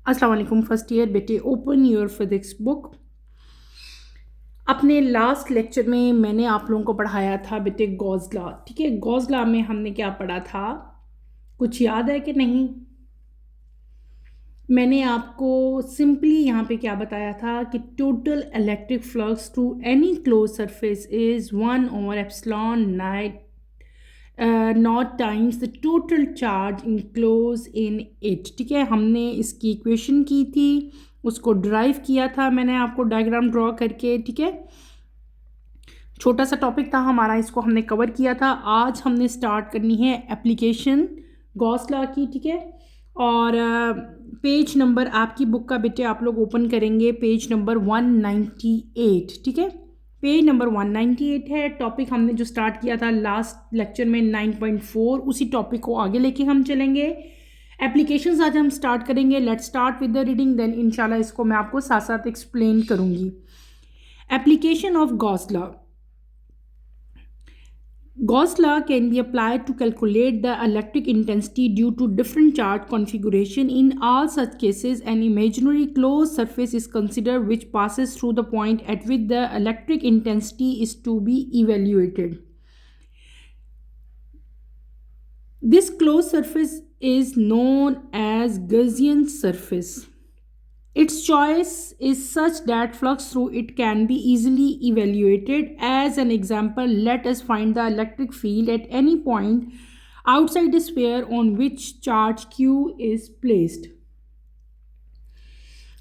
अस्सलाम वालेकुम first year बेटे। Open your physics book. अपने लास्ट लेक्चर में मैंने आप लोगों को पढ़ाया था बेटे गॉस लॉ। ठीक है, गॉस लॉ में हमने क्या पढ़ा था, कुछ याद है कि नहीं? मैंने आपको सिंपली यहाँ पे क्या बताया था कि total electric flux to any close surface is 1/एप्सिलॉन naught times the total charge enclose in it. ठीक है, हमने इसकी इक्वेशन की थी, उसको ड्राइव किया था मैंने आपको डायग्राम ड्रॉ करके। ठीक है, छोटा सा टॉपिक था हमारा, इसको हमने कवर किया था। आज हमने स्टार्ट करनी है एप्लीकेशन गॉस लॉ की। ठीक है, और पेज नंबर आपकी बुक का बेटे आप लोग ओपन करेंगे, पेज नंबर 198। ठीक है, पेज नंबर 198 है। टॉपिक हमने जो स्टार्ट किया था लास्ट लेक्चर में 9.4, उसी टॉपिक को आगे लेके हम चलेंगे। एप्लीकेशंस आज हम स्टार्ट करेंगे। Let's start with the reading, then इंशाल्लाह इसको मैं आपको साथ साथ एक्सप्लेन करूंगी। Application of Gauss law. Gauss law can be applied to calculate the electric intensity due to different charge configuration. In all such cases, an imaginary closed surface is considered which passes through the point at which the electric intensity is to be evaluated. This closed surface is known as Gaussian surface. Its choice is such that flux through it can be easily evaluated. As an example, let us find the electric field at any point outside the sphere on which charge Q is placed.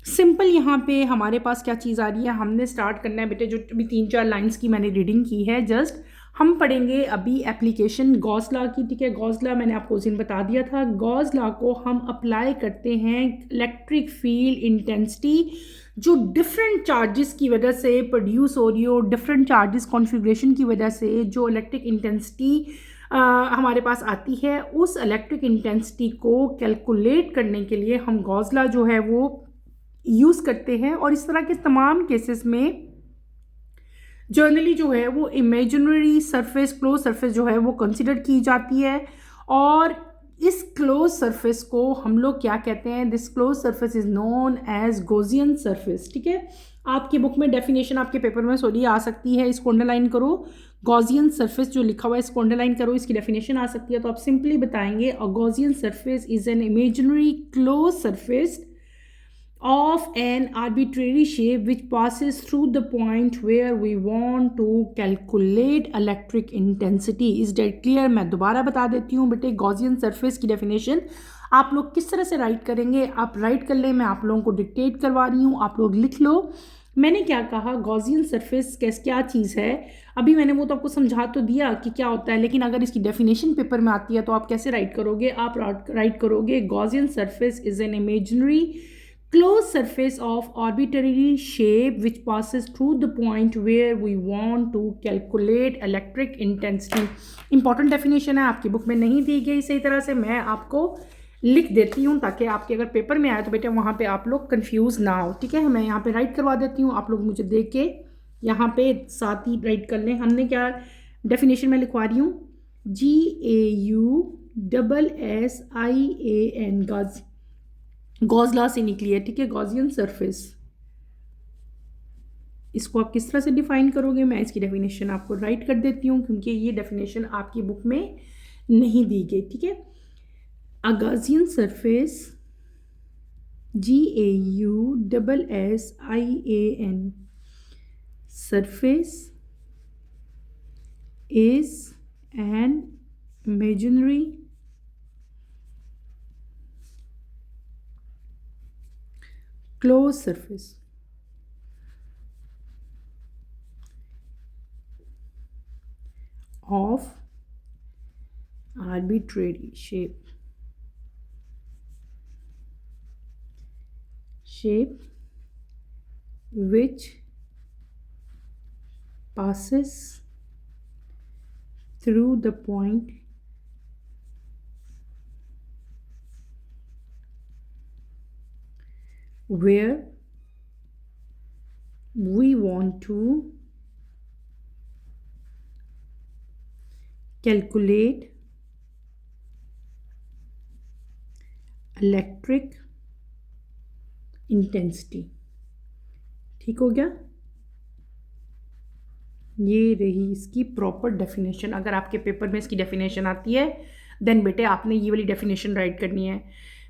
Simple यहाँ पे हमारे पास क्या चीज़ आ रही है, हमने start करना है बेटे, जो अभी 3-4 लाइंस की मैंने रीडिंग की है जस्ट। हम पढ़ेंगे अभी एप्लीकेशन गॉस लॉ की। ठीक है, गॉस लॉ मैंने आपको उस दिन बता दिया था। गॉस लॉ को हम अप्लाई करते हैं इलेक्ट्रिक फील्ड इंटेंसिटी जो डिफरेंट चार्जेस की वजह से प्रोड्यूस हो रही हो, डिफरेंट चार्जेस कॉन्फ़िगरेशन की वजह से जो इलेक्ट्रिक इंटेंसिटी हमारे पास आती है, उस इलेक्ट्रिक इंटेंसिटी को कैलकुलेट करने के लिए हम गॉस लॉ जो है वो यूज़ करते हैं। और इस तरह के तमाम केसेस में जर्नली जो है वो इमेजिनरी सरफेस, क्लोज सरफेस जो है वो कंसिडर की जाती है। और इस क्लोज सरफेस को हम लोग क्या कहते हैं, this close surface is known as Gaussian surface. ठीक है, आपकी बुक में डेफिनेशन आपके पेपर में सॉरी आ सकती है, इसको अंडरलाइन करो। गॉसियन सरफेस जो लिखा हुआ है इसको अंडरलाइन करो, इसकी डेफिनेशन आ सकती है। तो आप सिंपली बताएंगे a Gaussian surface is an imaginary close surface of an arbitrary shape which passes through the point where we want to calculate electric intensity. Is that clear? मैं दोबारा बता देती हूँ बेटे, गॉसियन सरफेस की डेफिनेशन आप लोग किस तरह से राइट करेंगे, आप राइट कर लें, मैं आप लोगों को डिक्टेट करवा रही हूँ, आप लोग लिख लो। मैंने क्या कहा, गॉसियन सरफेस क्या चीज़ है, अभी मैंने वो तो आपको समझा तो दिया कि क्या होता है, लेकिन अगर इसकी डेफिनेशन पेपर में आती है तो आप कैसे राइट करोगे? आप राइट करोगे Gaussian surface is an imaginary closed surface of arbitrary shape which passes through the point where we want to calculate electric intensity. Important definition है, आपकी बुक में नहीं दी गई सही तरह से, मैं आपको लिख देती हूँ ताकि आपके अगर पेपर में आए तो बेटा वहाँ पे आप लोग कंफ्यूज ना हो। ठीक है, मैं यहाँ पे राइट करवा देती हूँ, आप लोग मुझे देख के यहाँ पे साथ ही राइट कर लें। हमने क्या डेफिनेशन में लिखवा रही हूँ, GAUSSIAN गॉस लॉ से निकली है। ठीक है, गॉसियन सरफेस, इसको आप किस तरह से डिफाइन करोगे, मैं इसकी डेफिनेशन आपको राइट कर देती हूँ क्योंकि ये डेफिनेशन आपकी बुक में नहीं दी गई। ठीक है, a Gaussian surface GAUSSIAN surface is an imaginary closed surface of arbitrary shape which passes through the point where we want to calculate electric intensity. ठीक हो गया, ये रही इसकी प्रॉपर डेफिनेशन। अगर आपके पेपर में इसकी डेफिनेशन आती है देन बेटे आपने ये वाली डेफिनेशन राइट करनी है।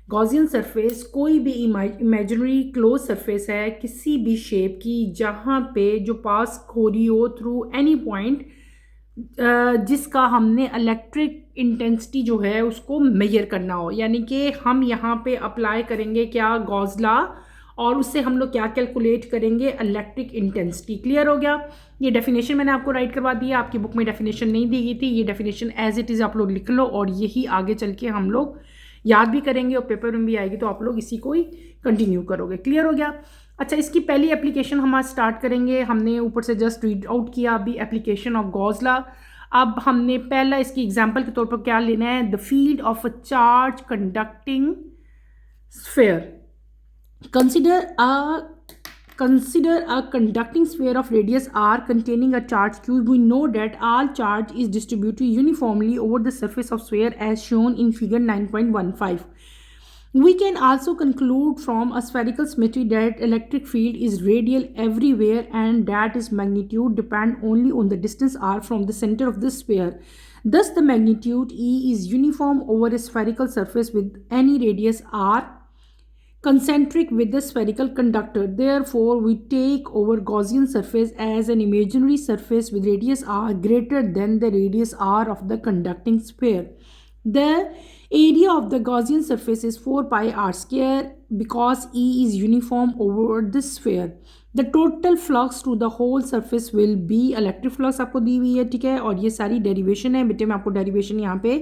गॉसियन सरफेस कोई भी इमेजिनरी क्लोज सरफेस है किसी भी शेप की जहाँ पे जो पास हो रही हो थ्रू एनी पॉइंट जिसका हमने इलेक्ट्रिक इंटेंसिटी जो है उसको मेजर करना हो, यानी कि हम यहाँ पे अप्लाई करेंगे क्या, गॉस लॉ, और उससे हम लोग क्या कैलकुलेट करेंगे, इलेक्ट्रिक इंटेंसिटी। क्लियर हो गया। ये डेफिनेशन मैंने आपको राइट करवा दी है, आपकी बुक में डेफिनेशन नहीं दी गई थी, ये डेफिनेशन एज इट इज़ आप लोग लिख लो और यही आगे चल के हम लोग याद भी करेंगे और पेपर में भी आएगी तो आप लोग इसी को ही कंटिन्यू करोगे। क्लियर हो गया। अच्छा, इसकी पहली एप्लीकेशन हम आज स्टार्ट करेंगे। हमने ऊपर से जस्ट रीड आउट किया अभी एप्लीकेशन ऑफ गॉस लॉ। अब हमने पहला इसकी एग्जांपल के तौर पर क्या लेना है, the field of a charge conducting sphere. Consider a conducting sphere of radius r containing a charge q. We know that all charge is distributed uniformly over the surface of sphere as shown in figure 9.15. We can also conclude from a spherical symmetry that electric field is radial everywhere and that its magnitude depend only on the distance r from the center of the sphere. Thus, the magnitude E is uniform over a spherical surface with any radius r concentric with the spherical conductor. Therefore, we take over Gaussian surface as an imaginary surface with radius r greater than the radius r of the conducting sphere. The area of the Gaussian surface is 4 pi r square because E is uniform over the sphere. The total flux to the whole surface will be electric flux आपको दी हुई है, ठीक है। और ये सारी derivation है बेटे, मैं आपको डेरिवेशन यहाँ पे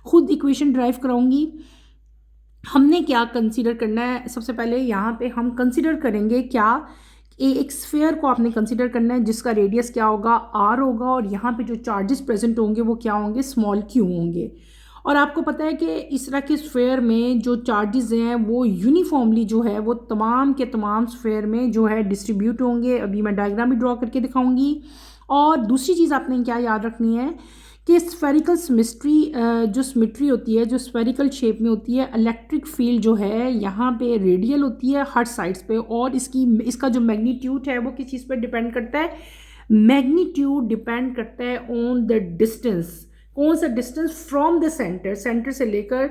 खुद इक्वेशन ड्राइव कराऊंगी। हमने क्या कंसीडर करना है, सबसे पहले यहाँ पे हम कंसीडर करेंगे क्या, एक स्फीयर को आपने कंसीडर करना है जिसका रेडियस क्या होगा, आर होगा, और यहाँ पे जो चार्जेस प्रेजेंट होंगे वो क्या होंगे, स्मॉल क्यू होंगे। और आपको पता है कि इस तरह के स्फीयर में जो चार्जेस हैं वो यूनिफॉर्मली जो है वो तमाम के तमाम स्फीयर में जो है डिस्ट्रीब्यूट होंगे। अभी मैं डायग्राम भी ड्रॉ करके दिखाऊंगी। और दूसरी चीज़ आपने क्या याद रखनी है कि स्फेरिकल सिमेट्री होती है, जो स्फेरिकल शेप में होती है, इलेक्ट्रिक फील्ड जो है यहाँ पे रेडियल होती है हर साइड्स पे, और इसका जो मैग्नीट्यूड है वो किस चीज़ पे डिपेंड करता है, मैग्नीट्यूड डिपेंड करता है ऑन द डिस्टेंस। कौन सा distance, from the centre, centre से लेकर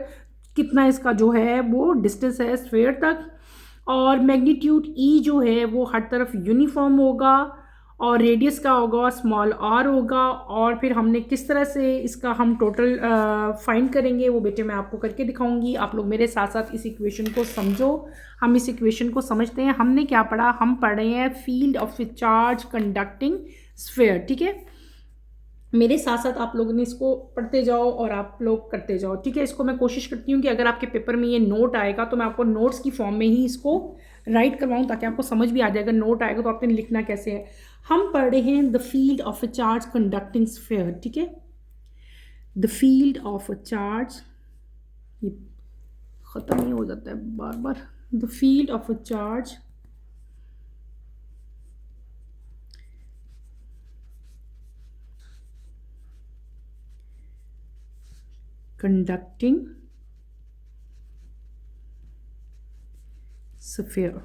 कितना इसका जो है वो डिस्टेंस है स्फीयर तक। और मैग्नीट्यूड ई जो है वो हर तरफ यूनिफॉर्म होगा और रेडियस का होगा स्मॉल आर होगा। और फिर हमने किस तरह से इसका हम टोटल फाइंड करेंगे वो बेटे मैं आपको करके दिखाऊंगी। आप लोग मेरे साथ साथ इस इक्वेशन को समझो। हम इस इक्वेशन को समझते हैं। हमने क्या पढ़ा, हम पढ़ रहे हैं field of charge conducting sphere, ठीक है। मेरे साथ साथ आप लोगों ने इसको पढ़ते जाओ और आप लोग करते जाओ, ठीक है। इसको मैं कोशिश करती हूँ कि अगर आपके पेपर में ये नोट आएगा तो मैं आपको नोट्स की फॉर्म में ही इसको राइट करवाऊँ ताकि आपको समझ भी आ जाएगा। नोट आएगा तो आपने लिखना कैसे है। हम पढ़ रहे हैं the field of a charge conducting sphere, ठीक है। The field of a charge, ये ख़त्म ही हो जाता है बार बार। The field of a charge conducting sphere,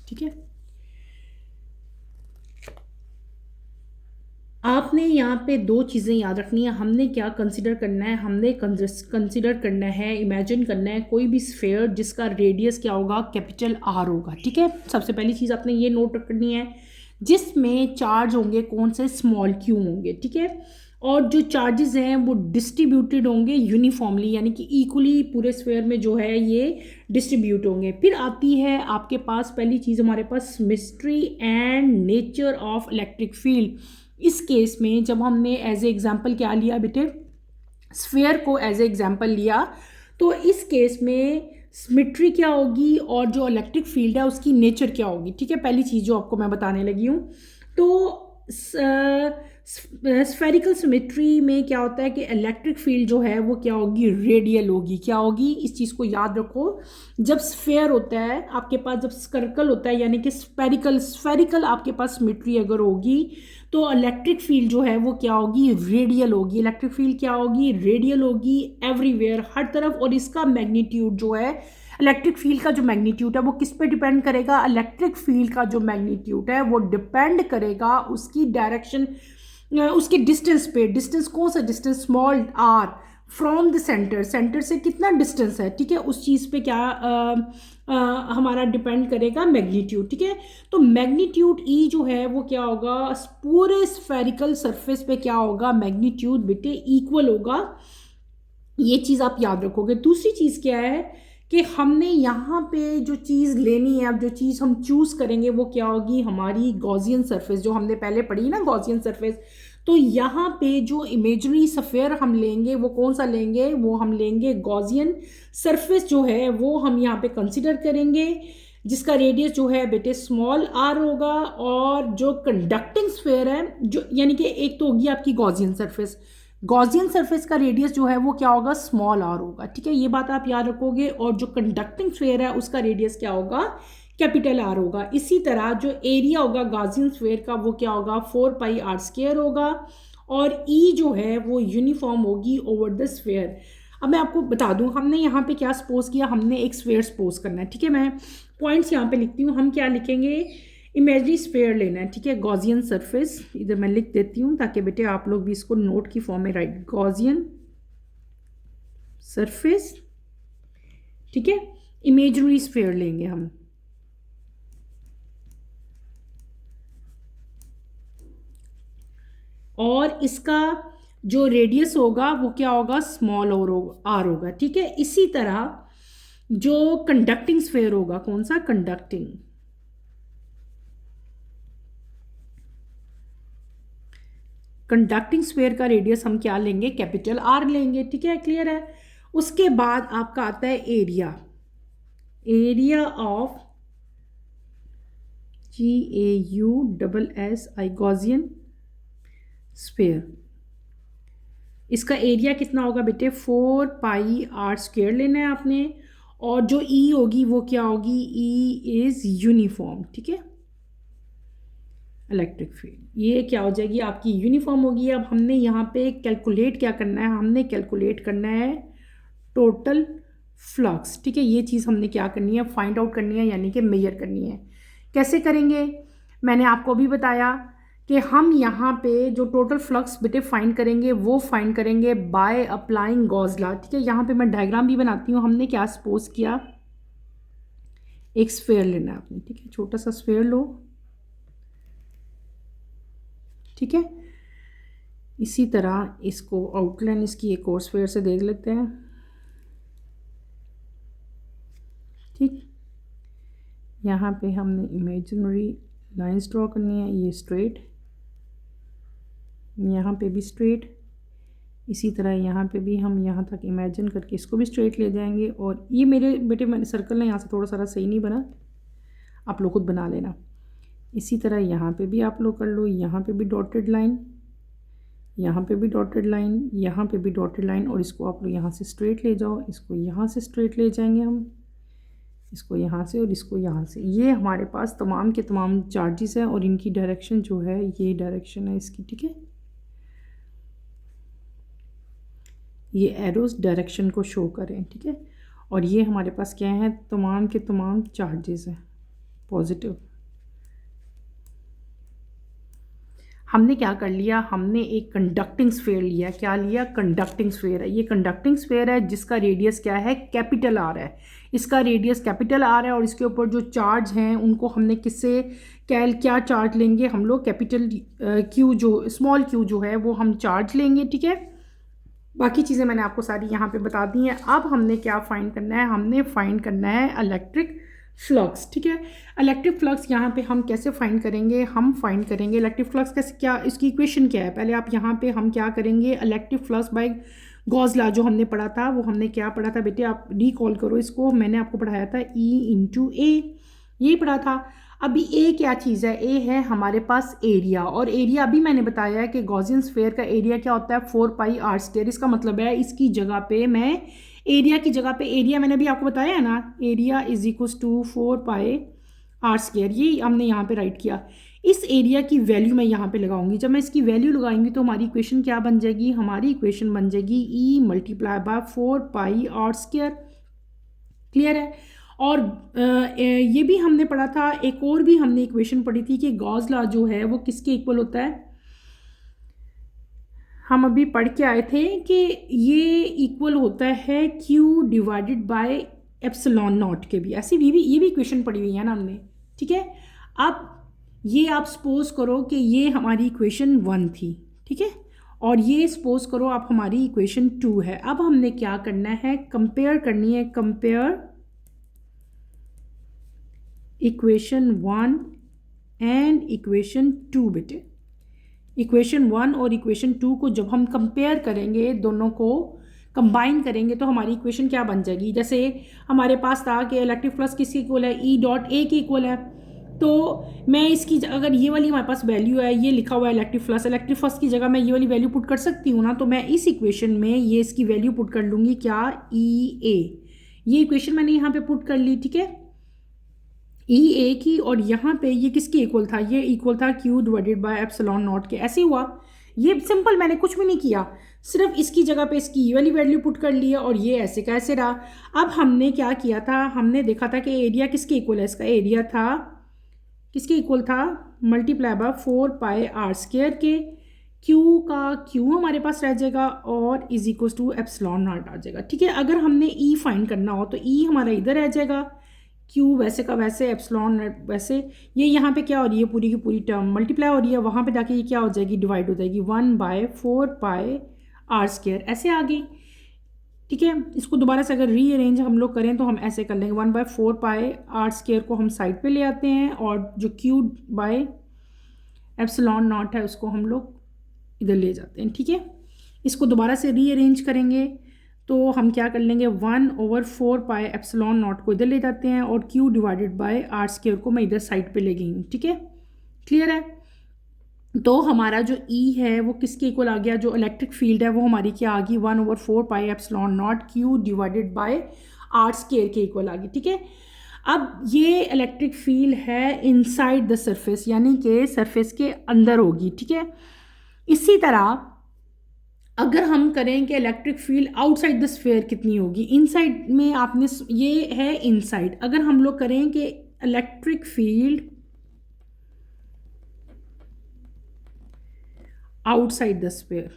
ठीक है। आपने यहाँ पे दो चीज़ें याद रखनी है। हमने क्या कंसिडर करना है, हमने कंसिडर करना है, इमेजिन करना है कोई भी स्फीयर जिसका रेडियस क्या होगा, कैपिटल आर होगा, ठीक है। सबसे पहली चीज़ आपने ये नोट करनी है जिसमें चार्ज होंगे कौन से, स्मॉल क्यू होंगे, ठीक है। और जो चार्जेस हैं वो डिस्ट्रीब्यूटेड होंगे यूनिफॉर्मली, यानी कि इक्वली पूरे स्फीयर में जो है ये डिस्ट्रीब्यूट होंगे। फिर आती है आपके पास पहली चीज़ हमारे पास symmetry and nature of electric field. इस केस में जब हमने एज ए एग्जाम्पल क्या लिया बेटे, स्फीयर को एज ए एग्जाम्पल लिया, तो इस केस में सिमेट्री क्या होगी और जो इलेक्ट्रिक फील्ड है उसकी नेचर क्या होगी, ठीक है। पहली चीज़ जो आपको मैं बताने लगी हूँ, तो स्फेरिकल सिमेट्री में क्या होता है कि इलेक्ट्रिक फील्ड जो है वो क्या होगी, रेडियल होगी। क्या होगी, इस चीज़ को याद रखो। जब स्फेयर होता है आपके पास, जब सर्कल होता है यानी कि स्फेरिकल आपके पास सिमेट्री अगर होगी तो इलेक्ट्रिक फील्ड जो है वो क्या होगी, रेडियल होगी। इलेक्ट्रिक फील्ड क्या होगी, रेडियल होगी एवरीवेयर, हर तरफ। और इसका मैग्नीट्यूड जो है, इलेक्ट्रिक फील्ड का जो मैग्नीट्यूड है वो किस पे डिपेंड करेगा, इलेक्ट्रिक फील्ड का जो मैग्नीट्यूड है वो डिपेंड करेगा उसकी डायरेक्शन, उसके डिस्टेंस पे। डिस्टेंस कौन सा distance, small R, from the centre, centre से कितना डिस्टेंस है, ठीक है, उस चीज़ पे क्या हमारा डिपेंड करेगा मैग्नीट्यूड, ठीक है। तो मैग्नीट्यूड ई जो है वो क्या होगा, पूरे स्फेरिकल सरफेस पे क्या होगा, मैग्नीट्यूड बेटे इक्वल होगा। ये चीज़ आप याद रखोगे। दूसरी चीज़ क्या है कि हमने यहाँ पे जो चीज़ लेनी है, अब जो चीज़ हम चूज़ करेंगे वो क्या होगी, हमारी गॉसियन सरफेस, जो हमने पहले पढ़ी ना गॉसियन सरफेस। तो यहाँ पे जो इमेजरी सफ़ेयर हम लेंगे वो कौन सा लेंगे, वो हम लेंगे गॉसियन सरफेस जो है वो हम यहाँ पे कंसिडर करेंगे, जिसका रेडियस जो है बेटे स्मॉल आर होगा। और जो कंडक्टिंग स्फेयर है, जो यानी कि एक तो होगी आपकी गॉसियन सरफेस, गॉसियन सरफेस का रेडियस जो है वो क्या होगा, स्मॉल आर होगा, ठीक है, ये बात आप याद रखोगे। और जो कंडक्टिंग स्फेयर है उसका रेडियस क्या होगा, कैपिटल आर होगा। इसी तरह जो एरिया होगा गॉसियन स्फेयर का वो क्या होगा, 4 पाई आर स्क्वायर होगा। और ई जो है वो यूनिफॉर्म होगी ओवर द स्फेयर। अब मैं आपको बता दूं, हमने यहाँ पे क्या सपोज किया, हमने एक स्फेयर सपोज करना है, ठीक है। मैं पॉइंट्स यहाँ पे लिखती हूँ, हम क्या लिखेंगे, इमेजरी स्फेयर लेना है, ठीक है, गॉसियन सरफेस, इधर मैं लिख देती हूँ ताकि बेटे आप लोग भी इसको नोट की फॉर्म में राइट, गॉसियन सरफेस, ठीक है, इमेजरी स्फेयर लेंगे हम। और इसका जो रेडियस होगा वो क्या होगा, स्मॉल और आर होगा, ठीक है। इसी तरह जो कंडक्टिंग स्फेयर होगा, कौन सा, कंडक्टिंग स्फेयर का रेडियस हम क्या लेंगे, कैपिटल आर लेंगे, ठीक है, क्लियर है। उसके बाद आपका आता है area, area of GAUSSI Gaussian sphere. इसका एरिया कितना होगा बेटे, 4 पाई आर स्क्वायर लेना है आपने। और जो ई होगी वो क्या होगी, ई इज यूनिफॉर्म, ठीक है, इलेक्ट्रिक फील्ड ये क्या हो जाएगी आपकी, यूनिफॉर्म होगी। अब हमने यहाँ पे कैलकुलेट क्या करना है, हमने कैलकुलेट करना है टोटल फ्लक्स, ठीक है। ये चीज़ हमने क्या करनी है, फाइंड आउट करनी है, यानी कि मेजर करनी है। कैसे करेंगे, मैंने आपको भी बताया कि हम यहाँ पे जो टोटल फ्लक्स बेटे फाइंड करेंगे वो फाइंड करेंगे बाय अप्लाइंग गॉस लॉ, ठीक है। यहाँ पे मैं डायग्राम भी बनाती हूँ। हमने क्या सपोज किया, एक स्फेयर लेना है आपने, ठीक है, छोटा सा स्फेयर लो, ठीक है। इसी तरह इसको आउटलाइन इसकी एक और स्फेयर से देख लेते हैं, ठीक। यहाँ पे हमने इमेजिनरी लाइंस ड्रॉ करनी है, ये स्ट्रेट, यहाँ पे भी स्ट्रेट, इसी तरह यहाँ पे भी हम यहाँ तक इमेजिन करके इसको भी स्ट्रेट ले जाएंगे। और ये मेरे बेटे मैंने सर्कल ना यहाँ से थोड़ा सा सही नहीं बना, आप लोग खुद बना लेना। इसी तरह यहाँ पे भी आप लोग कर लो, यहाँ पे भी डॉटेड लाइन, यहाँ पे भी डॉटेड लाइन, यहाँ पे भी डॉटेड लाइन। और इसको आप लोग यहाँ से स्ट्रेट ले जाओ, इसको यहाँ से स्ट्रेट ले जाएंगे हम, इसको यहाँ से और इसको यहाँ से। ये हमारे पास तमाम के तमाम चार्जेस हैं और इनकी डायरेक्शन जो है ये डायरेक्शन है इसकी, ठीक है। ये एरोस डायरेक्शन को शो करें, ठीक है। और ये हमारे पास क्या है, तमाम के तमाम चार्जेस हैं पॉजिटिव। हमने क्या कर लिया, हमने एक कंडक्टिंग स्फेयर लिया, क्या लिया, कंडक्टिंग स्फेयर है। ये कंडक्टिंग स्फेयर है जिसका रेडियस क्या है, कैपिटल आर है। इसका रेडियस कैपिटल आर है और इसके ऊपर जो चार्ज हैं उनको हमने किससे क्या चार्ज लेंगे हम लोग, कैपिटल क्यू, जो स्मॉल क्यू जो है वो हम चार्ज लेंगे, ठीक है। बाकी चीज़ें मैंने आपको सारी यहाँ पे बता दी हैं। अब हमने क्या फाइंड करना है, हमने फाइंड करना है इलेक्ट्रिक फ्लक्स, ठीक है। इलेक्ट्रिक फ्लक्स यहाँ पे हम कैसे फाइंड करेंगे, हम फाइंड करेंगे इलेक्ट्रिक फ्लक्स कैसे, क्या इसकी इक्वेशन क्या है। पहले आप यहाँ पे हम क्या करेंगे, electric flux by Gauss law जो हमने पढ़ा था, वो हमने क्या पढ़ा था बेटे, आप रिकॉल करो इसको। मैंने आपको पढ़ाया था E/A, यही पढ़ा था। अभी ए क्या चीज़ है, ए है हमारे पास एरिया। और एरिया अभी मैंने बताया है कि गॉसियन स्फेयर का एरिया क्या होता है, 4 पाई आर स्क्वायर। इसका मतलब है इसकी जगह पे मैं एरिया की जगह पे, एरिया मैंने अभी आपको बताया है ना, area is equals to 4 pi R square, ये हमने यहाँ पे राइट किया। इस एरिया की वैल्यू मैं यहाँ पे लगाऊंगी। जब मैं इसकी वैल्यू लगाऊंगी तो हमारी इक्वेशन क्या बन जाएगी, हमारी इक्वेशन बन जाएगी ई मल्टीप्लाई बाय 4πr²। क्लियर है। और ये भी हमने पढ़ा था, एक और भी हमने इक्वेशन पढ़ी थी कि गॉस लॉ जो है वो किसके इक्वल होता है। हम अभी पढ़ के आए थे कि ये इक्वल होता है Q divided by epsilon not के भी। ऐसी ये भी इक्वेशन पढ़ी हुई है ना हमने, ठीक है। अब ये आप सपोज करो कि ये हमारी इक्वेशन 1 थी, ठीक है, और ये सपोज करो आप हमारी इक्वेशन 2 है। अब हमने क्या करना है, कंपेयर करनी है, कंपेयर इक्वेशन 1 एंड इक्वेशन 2। बेटे इक्वेशन 1 और इक्वेशन 2 को जब हम कंपेयर करेंगे, दोनों को कंबाइन करेंगे तो हमारी इक्वेशन क्या बन जाएगी। जैसे हमारे पास था कि इलेक्ट्रिक फ्लक्स किसके इक्वल है, ई डॉट ए के इक्वल है। तो मैं इसकी अगर ये वाली हमारे पास वैल्यू है, ये लिखा हुआ है इलेक्ट्रिक फ्लक्स की जगह मैं ये वाली वैल्यू पुट कर सकती हूँ ना। तो मैं इस इक्वेशन में ये इसकी वैल्यू पुट कर लूँगी, क्या, ई ए। ये इक्वेशन मैंने यहाँ पे पुट कर ली, ठीक है, ई ए की। और यहाँ पे ये किसके इक्वल था, ये इक्वल था Q divided by epsilon not के। ऐसे हुआ, ये सिंपल, मैंने कुछ भी नहीं किया, सिर्फ इसकी जगह पे इसकी ये वाली वैल्यू पुट कर ली है और ये ऐसे का ऐसे रहा। अब हमने क्या किया था, हमने देखा था कि एरिया किसके इक्वल है, इसका एरिया था किसके इक्वल था, मल्टीप्लाई बाय 4πr² के। Q का Q हमारे पास रह जाएगा और is equal to epsilon naught आ जाएगा, ठीक है। अगर हमने E फाइंड करना हो तो E हमारा इधर रह जाएगा, Q वैसे का वैसे, एप्सिलॉन वैसे। ये यहाँ पे क्या हो रही है, पूरी की पूरी टर्म मल्टीप्लाई हो रही है, वहाँ पे जाके ये क्या हो जाएगी, डिवाइड हो जाएगी, 1/4πr², ऐसे आ गई, ठीक है। इसको दोबारा से अगर रीअरेंज हम लोग करें तो हम ऐसे कर लेंगे, 1/4πr² को हम साइड पे ले आते हैं और जो Q बाय एप्सिलॉन नॉट है उसको हम लोग इधर ले जाते हैं, ठीक है। इसको दोबारा से रीअरेंज करेंगे तो हम क्या कर लेंगे, 1/4π एप्सिलॉन नॉट को इधर ले जाते हैं और Q डिवाइडेड बाय r² को मैं इधर साइड पे ले गई हूँ, ठीक है। क्लियर है। तो हमारा जो E है वो किसके इक्वल आ गया, जो इलेक्ट्रिक फील्ड है वो हमारी क्या आ गई, 1/4π epsilon naught Q divided by r² के इक्वल आ गई, ठीक है। अब ये इलेक्ट्रिक फील्ड है इनसाइड द सरफेस, यानी कि सरफेस के अंदर होगी, ठीक है। इसी तरह अगर हम करें कि electric field outside the sphere कितनी होगी, इनसाइड में आपने ये है इनसाइड। अगर हम लोग करें कि electric field outside the sphere,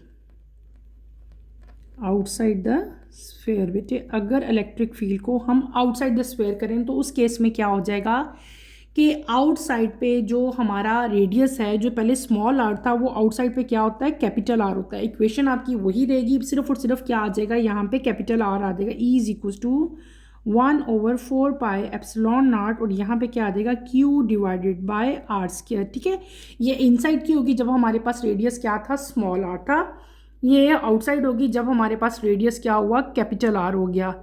outside the sphere, बेटे अगर इलेक्ट्रिक फील्ड को हम आउटसाइड द स्फीयर करें तो उस केस में क्या हो जाएगा कि आउटसाइड पे जो हमारा रेडियस है, जो पहले स्मॉल आर था, वो आउटसाइड पे क्या होता है, कैपिटल आर होता है। इक्वेशन आपकी वही रहेगी, सिर्फ और सिर्फ क्या आ जाएगा, यहाँ पे कैपिटल आर आ जाएगा, E is equal to 1/4π epsilon naught, और यहाँ पे क्या आ जाएगा, Q डिवाइडेड बाय r², ठीक है। ये इनसाइड की होगी जब हमारे पास रेडियस क्या था, स्मॉल आर था। ये आउटसाइड होगी जब हमारे पास रेडियस क्या हुआ, कैपिटल आर हो गया।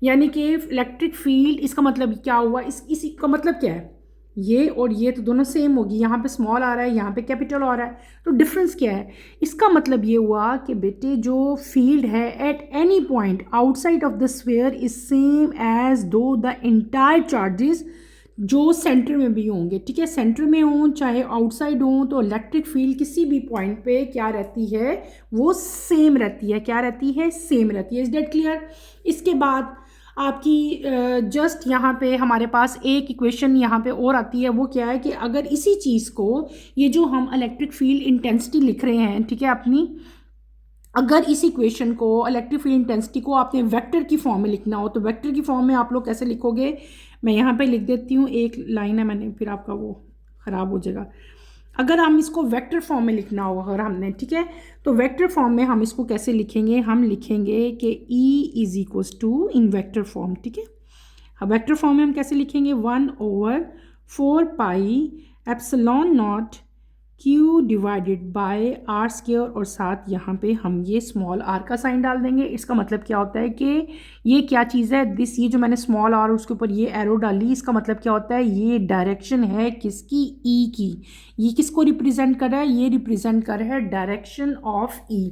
यानी कि इलेक्ट्रिक फील्ड, इसका मतलब क्या हुआ, इसी का मतलब क्या है, ये और ये तो दोनों सेम होगी, यहाँ पे स्मॉल आ रहा है, यहाँ पे कैपिटल आ रहा है, तो डिफरेंस क्या है। इसका मतलब ये हुआ कि बेटे जो फील्ड है at any point outside of the sphere is same as though the entire charges जो सेंटर में भी होंगे, ठीक है। सेंटर में हों चाहे आउटसाइड हों, तो इलेक्ट्रिक फील्ड किसी भी पॉइंट पे क्या रहती है, वो सेम रहती है, क्या रहती है, सेम रहती है। Is that clear. इसके बाद आपकी जस्ट यहाँ पे हमारे पास एक इक्वेशन यहाँ पे और आती है, वो क्या है कि अगर इसी चीज़ को, ये जो हम इलेक्ट्रिक फील्ड इंटेंसिटी लिख रहे हैं, ठीक है, अपनी, अगर इस इक्वेशन को, इलेक्ट्रिक फील्ड इंटेंसिटी को आपने वेक्टर की फॉर्म में लिखना हो तो वेक्टर की फॉर्म में आप लोग कैसे लिखोगे, मैं यहाँ पे लिख देती हूँ, एक लाइन है मैंने, फिर आपका वो ख़राब हो जाएगा। अगर हम इसको वेक्टर फॉर्म में लिखना हो अगर हमने, ठीक है, तो वेक्टर फॉर्म में हम इसको कैसे लिखेंगे, हम लिखेंगे कि E is equals to, in vector form, ठीक है। अब वेक्टर फॉर्म में हम कैसे लिखेंगे, 1/4π epsilon naught Q divided by r², और साथ यहाँ पे हम ये स्मॉल r का साइन डाल देंगे। इसका मतलब क्या होता है कि ये क्या चीज़ है, दिस, ये जो मैंने स्मॉल r उसके ऊपर ये एरो डाली, इसका मतलब क्या होता है, ये डायरेक्शन है किसकी, E की। ये किसको रिप्रेजेंट कर रहा है, ये रिप्रेजेंट कर रहा है डायरेक्शन ऑफ E।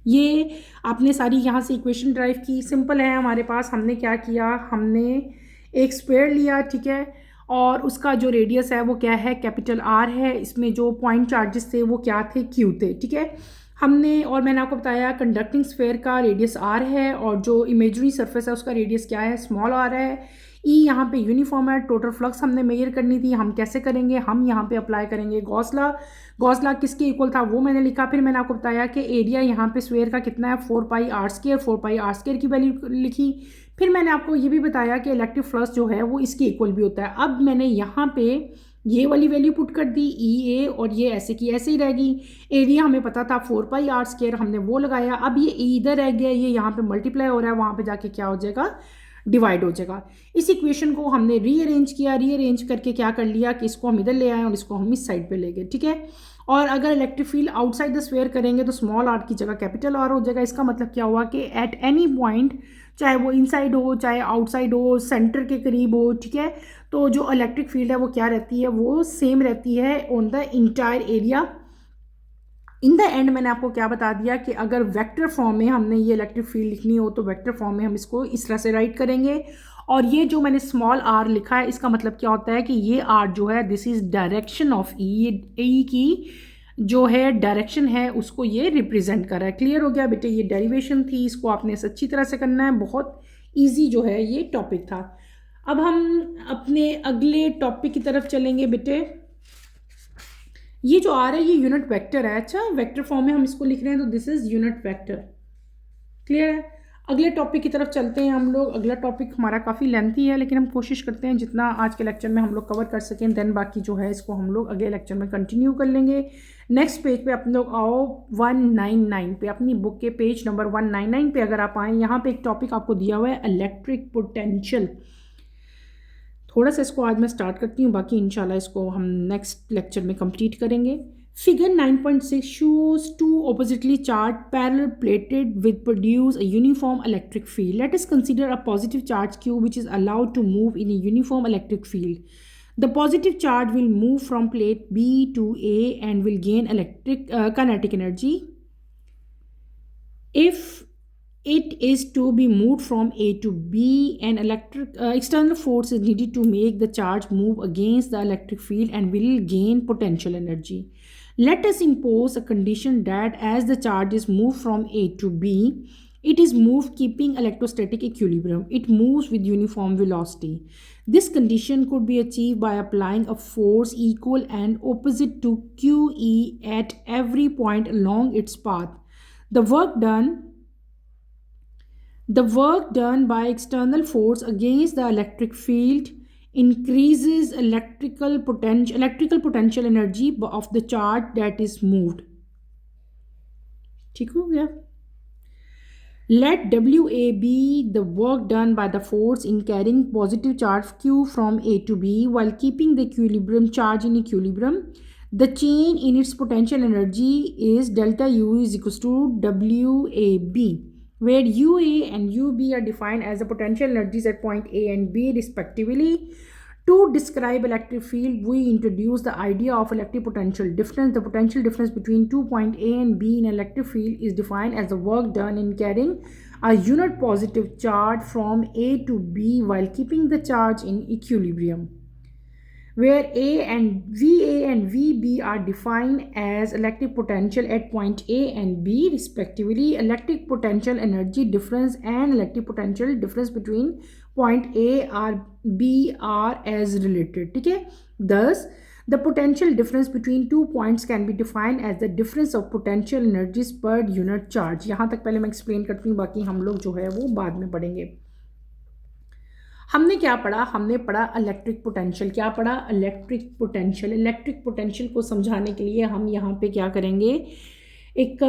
ये आपने सारी यहाँ से इक्वेशन ड्राइव की, सिंपल है हमारे पास। हमने क्या किया, हमने एक स्क्वायर लिया, ठीक है, और उसका जो रेडियस है वो क्या है, कैपिटल आर है। इसमें जो पॉइंट चार्जेस थे वो क्या थे, क्यू थे, ठीक है। हमने और मैंने आपको बताया कंडक्टिंग स्फेयर का रेडियस आर है और जो इमेजरी सरफेस है उसका रेडियस क्या है, स्मॉल आर है। ई यहाँ पे यूनिफॉर्म है। टोटल फ्लक्स हमने मेजर करनी थी, हम कैसे करेंगे, हम यहाँ पे अप्लाई करेंगे गॉस लॉ। गॉस लॉ किसके इक्वल था वो मैंने लिखा। फिर मैंने आपको बताया कि एरिया यहाँ पे स्फेयर का कितना है, 4πr², 4πr² की वैल्यू लिखी। फिर मैंने आपको ये भी बताया कि इलेक्ट्रिक फ्लक्स जो है वो इसके इक्वल भी होता है। अब मैंने यहाँ पे ये वाली वैल्यू पुट कर दी ई ए, और ये ऐसे की ऐसे ही रहेगी। एरिया हमें पता था 4πr², हमने वो लगाया। अब ये इधर रह गया, ये यहाँ पे मल्टीप्लाई हो रहा है, वहाँ पे जाके क्या हो जाएगा, डिवाइड हो जाएगा। इस इक्वेशन को हमने रीअरेंज किया, रीअरेंज करके क्या कर लिया कि इसको हम इधर ले आए और इसको हम इस साइड पे ले गए, ठीक है। और अगर electric field outside the sphere करेंगे तो स्मॉल आर की जगह कैपिटल आर हो जाएगा। इसका मतलब क्या हुआ कि एट एनी पॉइंट, चाहे वो इनसाइड हो चाहे आउटसाइड हो, सेंटर के करीब हो, ठीक है, तो जो इलेक्ट्रिक फील्ड है वो क्या रहती है, वो सेम रहती है on the entire area. In the end मैंने आपको क्या बता दिया कि अगर वेक्टर फॉर्म में हमने ये इलेक्ट्रिक फील्ड लिखनी हो तो वेक्टर फॉर्म में हम इसको इस तरह से राइट करेंगे। और ये जो मैंने स्मॉल आर लिखा है इसका मतलब क्या होता है कि ये आर जो है दिस इज डायरेक्शन ऑफ ई, ई की जो है डायरेक्शन है उसको ये रिप्रेजेंट कर रहा है। क्लियर हो गया बेटे, ये डेरिवेशन थी, इसको आपने अच्छी तरह से करना है। बहुत ईजी जो है ये टॉपिक था। अब हम अपने अगले टॉपिक की तरफ चलेंगे बेटे। ये जो आ रहा है ये यूनिट वेक्टर है। अच्छा, वेक्टर फॉर्म में हम इसको लिख रहे हैं तो this is unit vector. Clear है। अगले टॉपिक की तरफ चलते हैं हम लोग। अगला टॉपिक हमारा काफ़ी लेंथी है लेकिन हम कोशिश करते हैं जितना आज के लेक्चर में हम लोग कवर कर सकें, देन बाकी जो है इसको हम लोग अगले लेक्चर में कंटिन्यू कर लेंगे। नेक्स्ट पेज पे अपने लोग आओ 199 पे, अपनी बुक के पेज नंबर 199 पे अगर आप आएँ, यहाँ पे एक टॉपिक आपको दिया हुआ है इलेक्ट्रिक पोटेंशियल। थोड़ा सा इसको आज मैं स्टार्ट करती हूँ, बाकी इंशाल्लाह इसको हम नेक्स्ट लेक्चर में कंप्लीट करेंगे। Figure 9.6 shows two oppositely charged parallel plated with produce a uniform electric field. Let us consider a positive charge Q which is allowed to move in a uniform electric field. The positive charge will move from plate B to A and will gain kinetic energy. If it is to be moved from A to B, an external force is needed to make the charge move against the electric field and will gain potential energy. Let us impose a condition that as the charge is moved from A to B, it is moved keeping electrostatic equilibrium. It moves with uniform velocity. This condition could be achieved by applying a force equal and opposite to QE at every point along its path. The work done by external force against the electric field increases electrical potential energy of the charge that is moved. ठीक हो गया। Let WA be the work done by the force in carrying positive charge Q from A to B while keeping the equilibrium charge in equilibrium. The change in its potential energy is delta U is equals to WAB, where UA and UB are defined as the potential energies at point A and B respectively. To describe electric field, we introduce the idea of electric potential difference. The potential difference between 2 points A and B in electric field is defined as the work done in carrying a unit positive charge from A to B while keeping the charge in equilibrium, where VA and VB are defined as electric potential at point A and B respectively. Electric potential energy difference and electric potential difference between point A or B are as related. ठीक है। Thus, the potential difference between 2 points can be defined as the difference of potential energies per unit charge. यहाँ तक पहले मैं explain करती हूँ, बाकी हम लोग जो है वो बाद में पढ़ेंगे। हमने क्या पढ़ा, हमने पढ़ा इलेक्ट्रिक पोटेंशियल। क्या पढ़ा, इलेक्ट्रिक पोटेंशियल। इलेक्ट्रिक पोटेंशियल को समझाने के लिए हम यहाँ पे क्या करेंगे, एक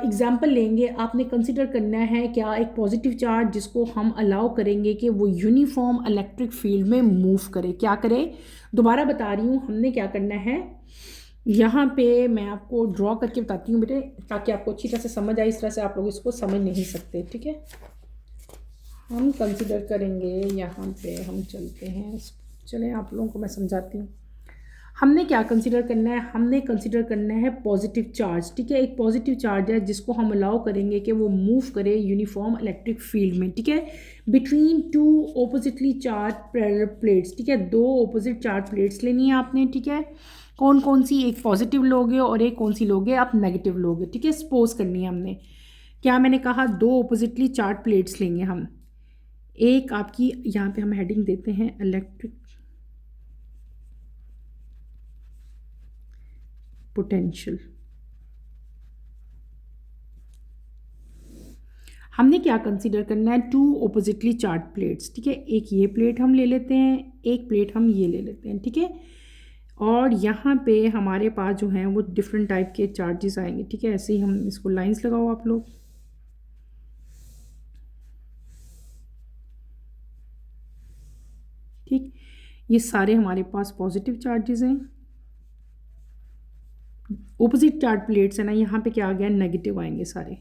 एग्जांपल लेंगे। आपने कंसिडर करना है क्या, एक पॉजिटिव चार्ज जिसको हम अलाउ करेंगे कि वो यूनिफॉर्म इलेक्ट्रिक फील्ड में मूव करे। क्या करे, दोबारा बता रही हूँ, हमने क्या करना है, यहाँ पे मैं आपको ड्रॉ करके बताती हूँ बेटे ताकि आपको अच्छी तरह से समझ आए। इस तरह से आप लोग इसको समझ नहीं सकते, ठीक है। हम कंसिडर करेंगे, यहाँ पे हम चलते हैं, चलें आप लोगों को मैं समझाती हूँ। हमने क्या कंसिडर करना है, हमने कंसिडर करना है पॉजिटिव चार्ज, ठीक है। एक पॉजिटिव चार्ज है जिसको हम अलाउ करेंगे कि वो मूव करे यूनिफॉर्म इलेक्ट्रिक फील्ड में, ठीक है, between two oppositely charge parallel plates, ठीक है। दो ऑपोजिट चार्ज प्लेट्स लेनी है आपने, ठीक है। कौन कौन सी, एक पॉजिटिव लोगे और एक कौन सी लोगे आप नेगेटिव लोगे, ठीक है। सपोज करनी है हमने, क्या मैंने कहा, दो ऑपोजिटली चार्ज प्लेट्स लेंगे हम। एक आपकी यहाँ पे हम हेडिंग देते हैं इलेक्ट्रिक पोटेंशियल। हमने क्या कंसीडर करना है, टू ऑपोजिटली चार्ज प्लेट्स, ठीक है। एक ये प्लेट हम ले लेते हैं, एक प्लेट हम ये ले लेते हैं, ठीक है। और यहाँ पे हमारे पास जो हैं वो डिफरेंट टाइप के चार्जेस आएंगे, ठीक है। ऐसे ही हम इसको लाइंस लगाओ आप लोग, ठीक। ये सारे हमारे पास पॉजिटिव चार्जेस हैं, ऑपोजिट चार्ज प्लेट्स है ना, यहाँ पे क्या आ गया, नेगेटिव आएंगे सारे।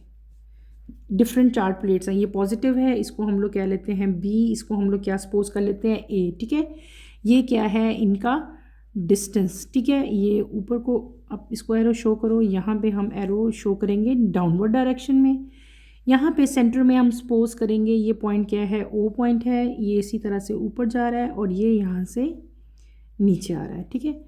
डिफरेंट चार्ज प्लेट्स हैं, ये पॉजिटिव है, इसको हम लोग क्या लेते हैं बी, इसको हम लोग क्या सपोज कर लेते हैं ए, ठीक है। ये क्या है, इनका डिस्टेंस, ठीक है। ये ऊपर को अब इसको एरो शो करो, यहाँ पे हम एरो शो करेंगे डाउनवर्ड डायरेक्शन में। यहाँ पे सेंटर में हम सपोज करेंगे ये पॉइंट क्या है, ओ पॉइंट है, ये इसी तरह से ऊपर जा रहा है और ये यहाँ से नीचे आ रहा है, ठीक है।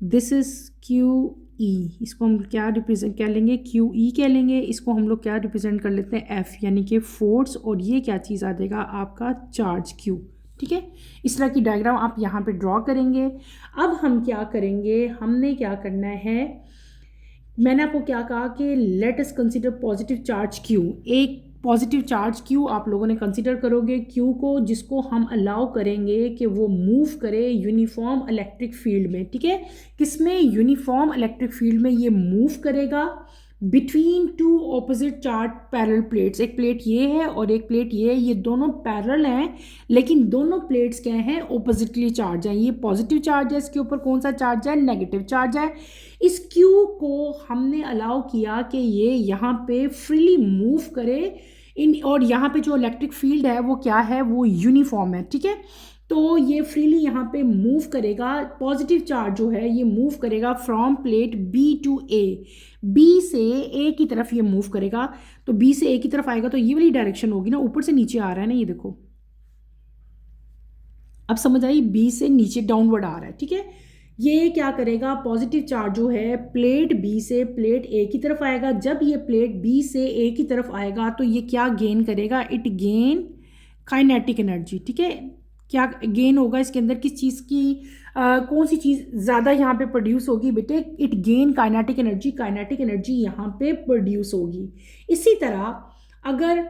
दिस इज़ क्यू ई, इसको हम क्या रिप्रेजेंट क्या लेंगे, क्यू ई क्या लेंगे, इसको हम लोग क्या रिप्रेजेंट कर लेते हैं एफ, यानी कि फोर्स, और ये क्या चीज़ आ जाएगा आपका चार्ज क्यू, ठीक है। इस तरह की डायग्राम आप यहाँ पे ड्रॉ करेंगे। अब हम क्या करेंगे, हमने क्या करना है, मैंने आपको क्या कहा कि let us consider positive charge Q. एक पॉजिटिव चार्ज क्यू आप लोगों ने कंसिडर करोगे, क्यू को, जिसको हम अलाउ करेंगे कि वो मूव करे यूनिफॉर्म इलेक्ट्रिक फील्ड में, ठीक है। किसमें, यूनिफॉर्म इलेक्ट्रिक फील्ड में ये मूव करेगा between two opposite charge parallel plates. एक प्लेट ये है और एक प्लेट ये है, ये दोनों पैरेलल हैं लेकिन दोनों प्लेट्स क्या हैं, ऑपोजिटली चार्ज हैं। ये पॉजिटिव चार्ज है, इसके ऊपर कौन सा चार्ज है, नेगेटिव चार्ज है। इस क्यू को हमने अलाउ किया कि ये यहाँ पे फ्रीली मूव करे इन, और यहाँ पे जो इलेक्ट्रिक फील्ड है वो क्या है, वो यूनिफॉर्म है, ठीक है। तो ये फ्रीली यहाँ पे मूव करेगा, पॉजिटिव चार्ज जो है ये मूव करेगा from plate B to A, B से ए की तरफ ये मूव करेगा। तो बी से ए की तरफ आएगा तो ये वाली डायरेक्शन होगी ना, ऊपर से नीचे आ रहा है ना, ये देखो अब समझ आई, बी से नीचे डाउनवर्ड आ रहा है, ठीक है। ये क्या करेगा, पॉजिटिव चार्ज जो है प्लेट बी से प्लेट ए की तरफ आएगा। जब ये प्लेट बी से ए की तरफ आएगा तो ये क्या गेन करेगा, इट गेन काइनेटिक एनर्जी, ठीक है। क्या गेन होगा इसके अंदर, किस चीज़ की कौन सी चीज़ ज़्यादा यहाँ पे प्रोड्यूस होगी बेटे, it gain kinetic energy, kinetic energy यहाँ पे प्रोड्यूस होगी। इसी तरह अगर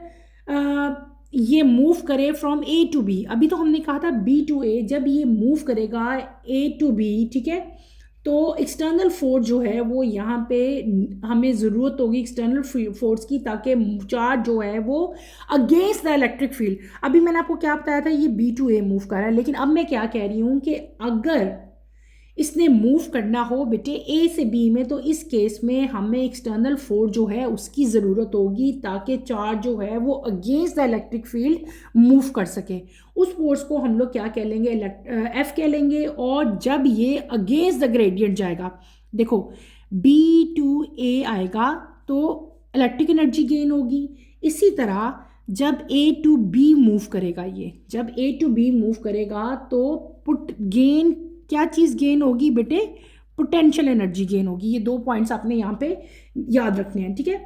ये मूव करे फ्रॉम ए टू बी, अभी तो हमने कहा था बी टू ए, जब ये मूव करेगा ए टू बी, ठीक है, तो एक्सटर्नल फोर्स जो है वो यहाँ पे हमें ज़रूरत होगी एक्सटर्नल फोर्स की, ताकि चार्ज जो है वो अगेंस्ट द इलेक्ट्रिक फील्ड। अभी मैंने आपको क्या बताया था, ये बी टू ए मूव कर रहा है, लेकिन अब मैं क्या कह रही हूँ कि अगर इसने मूव करना हो बेटे ए से बी में, तो इस केस में हमें एक्सटर्नल फोर्स जो है उसकी ज़रूरत होगी ताकि चार्ज जो है वो against the electric field move कर सके। उस फोर्स को हम लोग क्या कह लेंगे, एफ कह लेंगे। और जब ये अगेंस्ट द ग्रेडियंट जाएगा, देखो बी टू ए आएगा तो इलेक्ट्रिक एनर्जी गेन होगी। इसी तरह जब ए टू बी मूव करेगा, ये जब ए टू बी मूव करेगा तो पुट गेन, क्या चीज़ गेन होगी बेटे, पोटेंशियल एनर्जी गेन होगी। ये दो पॉइंट्स आपने यहाँ पे याद रखने हैं, ठीक है।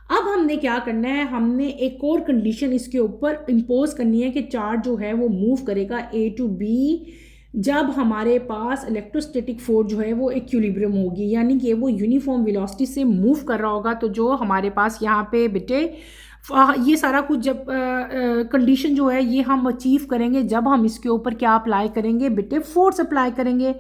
अब हमने क्या करना है, हमने एक और कंडीशन इसके ऊपर इम्पोज करनी है कि चार्ज जो है वो मूव करेगा ए टू बी जब हमारे पास इलेक्ट्रोस्टैटिक फोर्स जो है वो इक्विलिब्रियम होगी, यानी कि वो यूनिफॉर्म वेलोसिटी से मूव कर रहा होगा। तो जो हमारे पास यहाँ पे बेटे ये सारा कुछ जब कंडीशन जो है ये हम अचीव करेंगे जब हम इसके ऊपर क्या अप्लाई करेंगे बेटे, फोर्स अप्लाई करेंगे।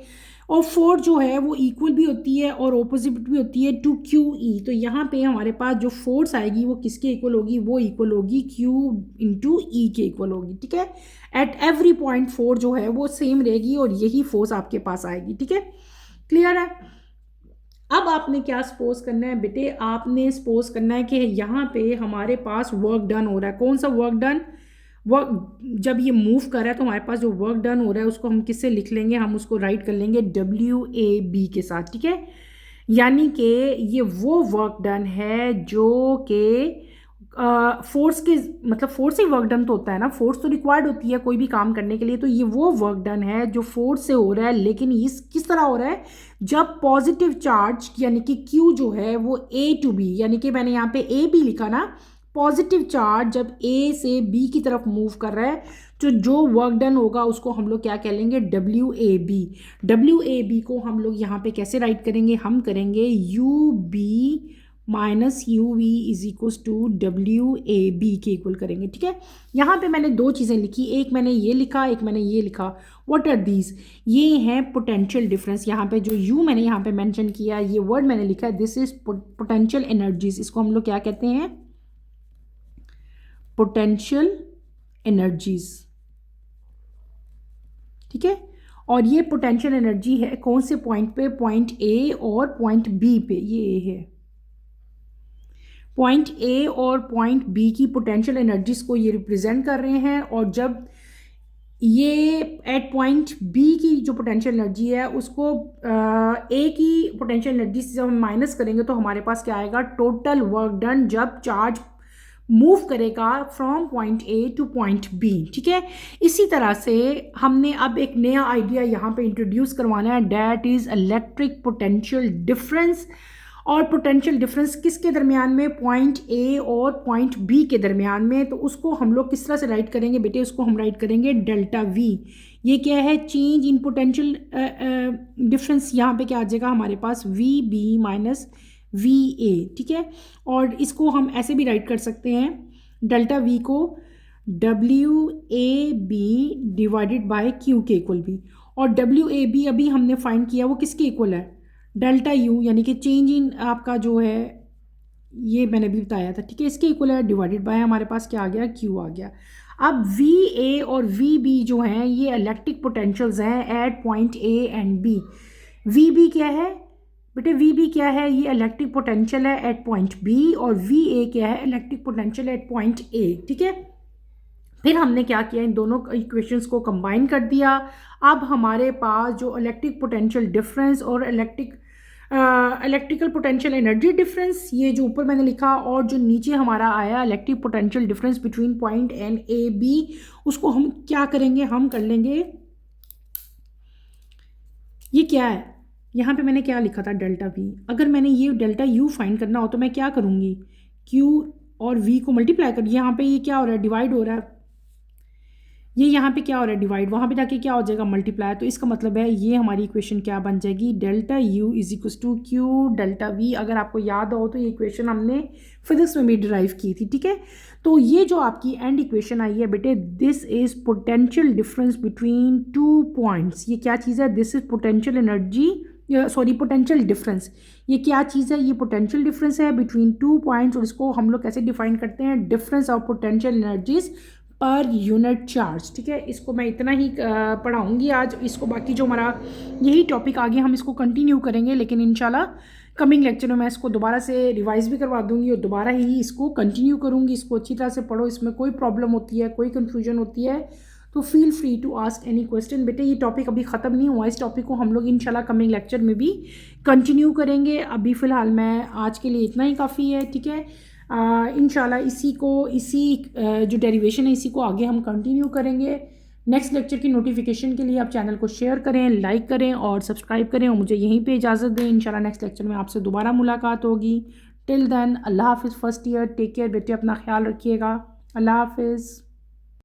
और फोर्स जो है वो इक्वल भी होती है और ऑपोजिट भी होती है टू क्यू ई। तो यहाँ पे हमारे पास जो फोर्स आएगी वो किसके इक्वल होगी, वो इक्वल होगी क्यू इंटू ई के इक्वल होगी, ठीक है। एट एवरी पॉइंट फोर्स जो है वो सेम रहेगी और यही फोर्स आपके पास आएगी, ठीक है। क्लियर है। अब आपने क्या सपोज करना है बेटे, आपने सपोज करना है कि यहाँ पे हमारे पास वर्क डन हो रहा है। कौन सा वर्क डन, वर्क जब ये मूव कर रहा है तो हमारे पास जो वर्क डन हो रहा है उसको हम किससे लिख लेंगे, हम उसको राइट कर लेंगे WAB के साथ, ठीक है। यानी कि ये वो वर्क डन है जो कि फोर्स के, मतलब फोर्स से वर्क डन तो होता है ना, फोर्स तो रिक्वायर्ड होती है कोई भी काम करने के लिए, तो ये वो वर्क डन है जो फोर्स से हो रहा है, लेकिन इस किस तरह हो रहा है, जब पॉजिटिव चार्ज यानी कि Q जो है वो A to B, यानी कि मैंने यहाँ पे AB लिखा ना, पॉजिटिव चार्ज जब A से B की तरफ मूव कर रहा है तो जो वर्क डन होगा उसको हम लोग क्या कह लेंगे, WAB। WAB को हम लोग यहाँ पे कैसे राइट करेंगे, हम करेंगे UB minus UV is equals to WAB के इक्वल करेंगे, ठीक है। यहाँ पे मैंने दो चीज़ें लिखी, एक मैंने ये लिखा, एक मैंने ये लिखा। व्हाट आर दीज, ये हैं पोटेंशियल डिफरेंस। यहाँ पे जो U मैंने यहाँ पे मेंशन किया, ये वर्ड मैंने लिखा है, दिस इज पोटेंशियल एनर्जीज। इसको हम लोग क्या कहते हैं, पोटेंशियल एनर्जीज, ठीक है। और ये पोटेंशियल एनर्जी है कौन से पॉइंट पे, पॉइंट A और पॉइंट B पे, ये A है। पॉइंट A और पॉइंट B की पोटेंशियल एनर्जीज को ये रिप्रेजेंट कर रहे हैं, और जब ये एट पॉइंट B की जो पोटेंशियल एनर्जी है उसको A की पोटेंशियल एनर्जी से जब हम माइनस करेंगे तो हमारे पास क्या आएगा, टोटल वर्क डन जब चार्ज मूव करेगा from point A two point B, ठीक है। इसी तरह से हमने अब एक नया आइडिया यहाँ पे इंट्रोड्यूस करवाना है, that is electric potential difference. और पोटेंशियल डिफरेंस किसके दरमियान में, पॉइंट A और पॉइंट B के दरमियान में। तो उसको हम लोग किस तरह से राइट करेंगे बेटे, उसको हम राइट करेंगे डेल्टा V। ये क्या है, चेंज इन पोटेंशियल डिफरेंस। यहाँ पे क्या आ जाएगा हमारे पास, VB माइनस VA, ठीक है। और इसको हम ऐसे भी राइट कर सकते हैं, डेल्टा V को WAB डिवाइडेड बाय Q के इक्वल भी। और WAB अभी हमने फाइंड किया वो किसके इक्वल है, डेल्टा U, यानी कि चेंज इन आपका जो है, ये मैंने भी बताया था, ठीक है, इसके इक्वल है, डिवाइडेड बाय हमारे पास क्या आ गया, Q आ गया। अब VA और VB जो हैं ये इलेक्ट्रिक पोटेंशियल्स हैं at point A and B। VB क्या है बेटे, VB क्या है, ये इलेक्ट्रिक पोटेंशियल है एट पॉइंट B, और VA क्या है, electric potential at point A, ठीक है। फिर हमने क्या किया, इन दोनों इक्वेशंस को कंबाइन कर दिया। अब हमारे पास जो इलेक्ट्रिक पोटेंशियल डिफरेंस और इलेक्ट्रिकल पोटेंशियल एनर्जी डिफरेंस, ये जो ऊपर मैंने लिखा, और जो नीचे हमारा आया electric potential difference between point and AB, उसको हम क्या करेंगे, हम कर लेंगे, ये क्या है, यहाँ पे मैंने क्या लिखा था, डेल्टा V। अगर मैंने ये डेल्टा U फाइंड करना हो तो मैं क्या करूँगी, Q और V को मल्टीप्लाई कर, यहाँ पे ये क्या हो रहा है, डिवाइड हो रहा है, ये यहाँ पे क्या हो रहा है, डिवाइड, वहाँ पे जाके क्या हो जाएगा, मल्टीप्लाई। तो इसका मतलब है ये हमारी इक्वेशन क्या बन जाएगी, delta U is equals to Q delta V। अगर आपको याद हो तो ये इक्वेशन हमने फिजिक्स में भी डिराइव की थी, ठीक है। तो ये जो आपकी एंड इक्वेशन आई है बेटे, this is potential difference between two points. ये क्या चीज़ है, this is potential energy, sorry potential difference. ये क्या चीज़ है, ये पोटेंशियल डिफरेंस है बिटवीन टू पॉइंट्स, और इसको हम लोग कैसे डिफाइन करते हैं, difference of potential energies per unit charge, ठीक है। इसको मैं इतना ही पढ़ाऊँगी आज, इसको बाकी जो हमारा यही टॉपिक आगे हम इसको कंटिन्यू करेंगे, लेकिन इंशाल्लाह कमिंग लेक्चर में मैं इसको दोबारा से रिवाइज भी करवा दूँगी और दोबारा ही इसको कंटिन्यू करूँगी। इसको अच्छी तरह से पढ़ो, इसमें कोई प्रॉब्लम होती है, कोई कन्फ्यूजन होती है तो feel free to ask any question. बेटे ये टॉपिक अभी ख़त्म नहीं हुआ, इस टॉपिक को हम लोग इंशाल्लाह कमिंग लेक्चर में भी कंटिन्यू करेंगे। अभी फ़िलहाल मैं आज के लिए इतना ही काफ़ी है, ठीक है। इंशाल्लाह इसी जो डेरिवेशन है इसी को आगे हम कंटिन्यू करेंगे। नेक्स्ट लेक्चर की नोटिफिकेशन के लिए आप चैनल को शेयर करें, लाइक करें और सब्सक्राइब करें, और मुझे यहीं पे इजाज़त दें। इंशाल्लाह नेक्स्ट लेक्चर में आपसे दोबारा मुलाकात होगी। टिल देन अल्लाह हाफिज़। फर्स्ट ईयर टेक केयर बेटे, अपना ख्याल रखिएगा। अल्लाह हाफिज़।